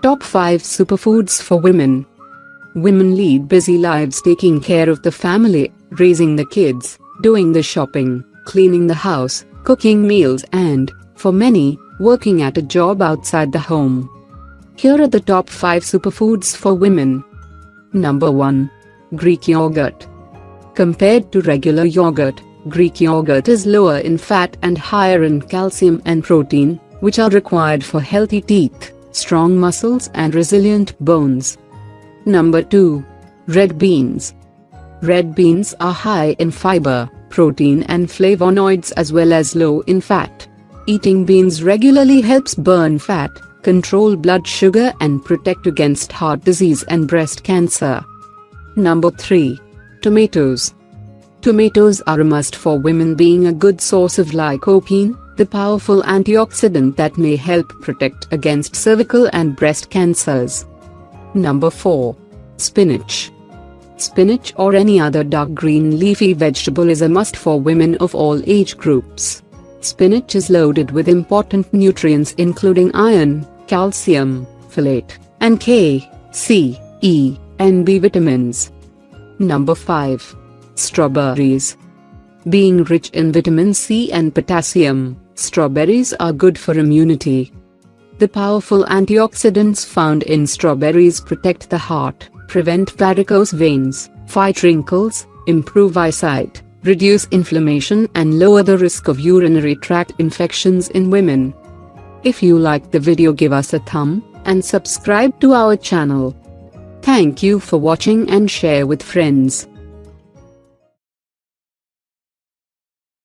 Top 5 Superfoods for Women. Women lead busy lives taking care of the family, raising the kids, doing the shopping, cleaning the house, cooking meals and, for many, working at a job outside the home. Here are the top 5 superfoods for women. Number 1. Greek yogurt. Compared to regular yogurt, Greek yogurt is lower in fat and higher in calcium and protein, which are required for healthy teeth, strong muscles and resilient bones. Number 2. Red beans. Red beans are high in fiber, protein and flavonoids as well as low in fat. Eating beans regularly helps burn fat, control blood sugar and protect against heart disease and breast cancer. Number 3. Tomatoes. Tomatoes are a must for women, being a good source of lycopene, the powerful antioxidant that may help protect against cervical and breast cancers. Number 4. Spinach. Spinach or any other dark green leafy vegetable is a must for women of all age groups. Spinach is loaded with important nutrients including iron, calcium, folate, and K, C, E, and B vitamins. Number 5. Strawberries. Being rich in vitamin C and potassium, strawberries are good for immunity. The powerful antioxidants found in strawberries protect the heart, prevent varicose veins, fight wrinkles, improve eyesight, reduce inflammation and lower the risk of urinary tract infections in women. If you liked the video, give us a thumb and subscribe to our channel. Thank you for watching and share with friends.